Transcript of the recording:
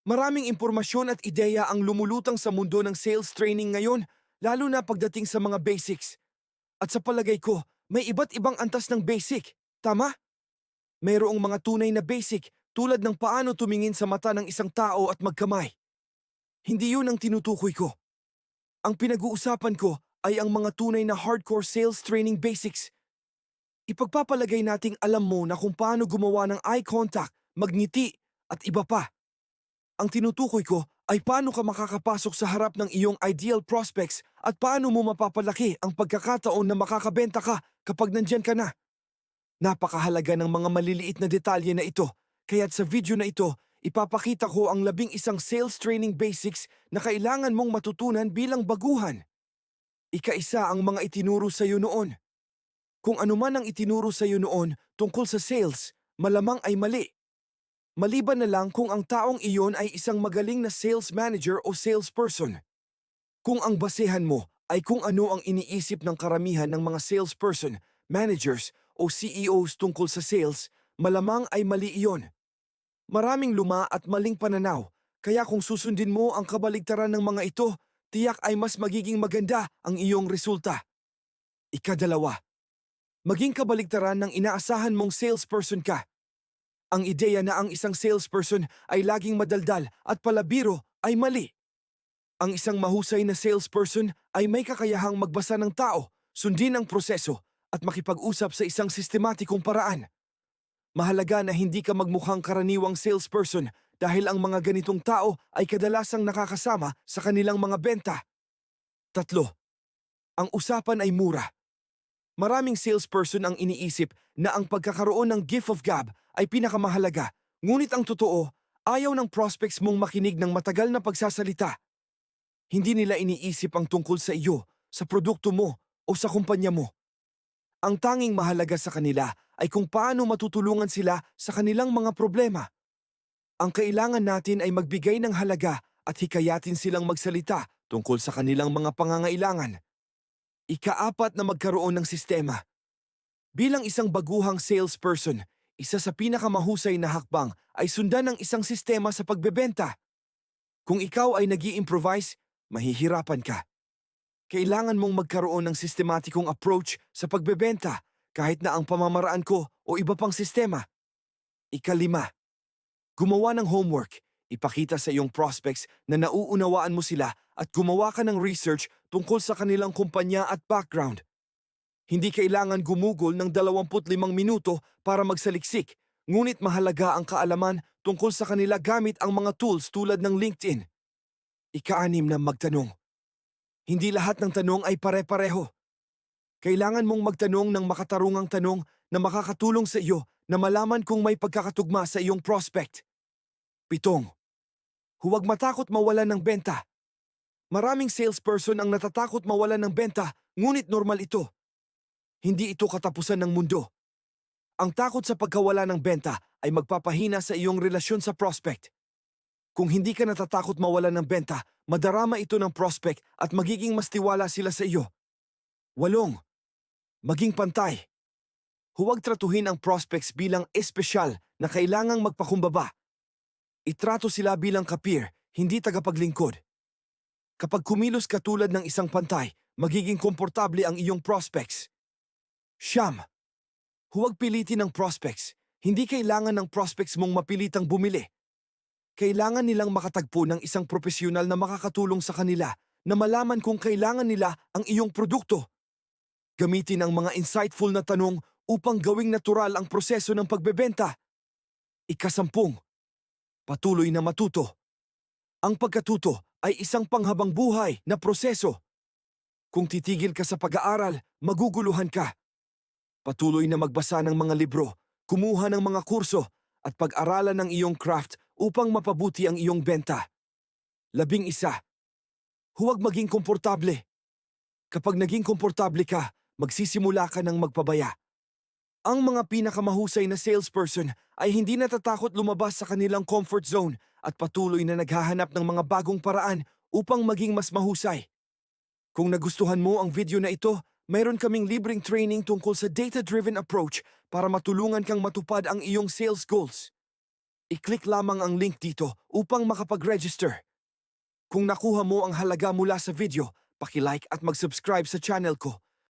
Maraming impormasyon at ideya ang lumulutang sa mundo ng sales training ngayon, lalo na pagdating sa mga basics. At sa palagay ko, may iba't ibang antas ng basic. Tama? Mayroong mga tunay na basic tulad ng paano tumingin sa mata ng isang tao at magkamay. Hindi yun ang tinutukoy ko. Ang pinag-uusapan ko ay ang mga tunay na hardcore sales training basics. Ipagpapalagay nating alam mo na kung paano gumawa ng eye contact, magngiti, at iba pa. Ang tinutukoy ko ay paano ka makakapasok sa harap ng iyong ideal prospects at paano mo mapapalaki ang pagkakataon na makakabenta ka kapag nandyan ka na. Napakahalaga ng mga maliliit na detalye na ito, kaya't sa video na ito, ipapakita ko ang 11 sales training basics na kailangan mong matutunan bilang baguhan. Ika-isa ang mga itinuro sa iyo noon. Kung anuman ang itinuro sa iyo noon tungkol sa sales, malamang ay mali. Maliban na lang kung ang taong iyon ay isang magaling na sales manager o salesperson. Kung ang basehan mo ay kung ano ang iniisip ng karamihan ng mga salesperson, managers o CEOs tungkol sa sales, malamang ay mali iyon. Maraming luma at maling pananaw, kaya kung susundin mo ang kabaligtaran ng mga ito, tiyak ay mas magiging maganda ang iyong resulta. Ikadalawa, maging kabaligtaran ng inaasahan mong salesperson ka. Ang ideya na ang isang salesperson ay laging madaldal at palabiro ay mali. Ang isang mahusay na salesperson ay may kakayahang magbasa ng tao, sundin ang proseso, at makipag-usap sa isang sistematikong paraan. Mahalaga na hindi ka magmukhang karaniwang salesperson dahil ang mga ganitong tao ay kadalasang nakakasama sa kanilang mga benta. Tatlo, ang usapan ay mura. Maraming salesperson ang iniisip na ang pagkakaroon ng gift of gab ay pinakamahalaga, ngunit ang totoo, ayaw ng prospects mong makinig ng matagal na pagsasalita. Hindi nila iniisip ang tungkol sa iyo, sa produkto mo, o sa kumpanya mo. Ang tanging mahalaga sa kanila ay kung paano matutulungan sila sa kanilang mga problema. Ang kailangan natin ay magbigay ng halaga at hikayatin silang magsalita tungkol sa kanilang mga pangangailangan. Ikaapat na magkaroon ng sistema. Bilang isang baguhang salesperson, isa sa pinakamahusay na hakbang ay sundan ng isang sistema sa pagbebenta. Kung ikaw ay nag-i-improvise, mahihirapan ka. Kailangan mong magkaroon ng sistematikong approach sa pagbebenta kahit na ang pamamaraan ko o iba pang sistema. Ikalima, gumawa ng homework. Ipakita sa iyong prospects na nauunawaan mo sila at gumawa ka ng research tungkol sa kanilang kumpanya at background. Hindi kailangan gumugol ng 25 minuto para magsaliksik, ngunit mahalaga ang kaalaman tungkol sa kanila gamit ang mga tools tulad ng LinkedIn. Ika-6 na magtanong. Hindi lahat ng tanong ay pare-pareho. Kailangan mong magtanong ng makatarungang tanong na makakatulong sa iyo na malaman kung may pagkakatugma sa iyong prospect. 7. Huwag matakot mawalan ng benta. Maraming salesperson ang natatakot mawalan ng benta, ngunit normal ito. Hindi ito katapusan ng mundo. Ang takot sa pagkawala ng benta ay magpapahina sa iyong relasyon sa prospect. Kung hindi ka natatakot mawalan ng benta, madarama ito ng prospect at magiging mas tiwala sila sa iyo. 8. Maging pantay. Huwag tratuhin ang prospects bilang espesyal na kailangang magpakumbaba. Itrato sila bilang kapir, hindi tagapaglingkod. Kapag kumilos ka tulad ng isang pantay, magiging komportable ang iyong prospects. 9. Huwag pilitin ang prospects. Hindi kailangan ng prospects mong mapilitang bumili. Kailangan nilang makatagpo ng isang profesional na makakatulong sa kanila na malaman kung kailangan nila ang iyong produkto. Gamitin ang mga insightful na tanong upang gawing natural ang proseso ng pagbebenta. Ika-10. Patuloy na matuto. Ang pagkatuto ay isang panghabang buhay na proseso. Kung titigil ka sa pag-aaral, maguguluhan ka. Patuloy na magbasa ng mga libro, kumuha ng mga kurso, at pag-aralan ng iyong craft upang mapabuti ang iyong benta. 11. Huwag maging komportable. Kapag naging komportable ka, magsisimula ka ng magpabaya. Ang mga pinakamahusay na salesperson ay hindi natatakot lumabas sa kanilang comfort zone at patuloy na naghahanap ng mga bagong paraan upang maging mas mahusay. Kung nagustuhan mo ang video na ito, mayroon kaming libreng training tungkol sa data-driven approach para matulungan kang matupad ang iyong sales goals. I-click lamang ang link dito upang makapag-register. Kung nakuha mo ang halaga mula sa video, paki-like at mag-subscribe sa channel ko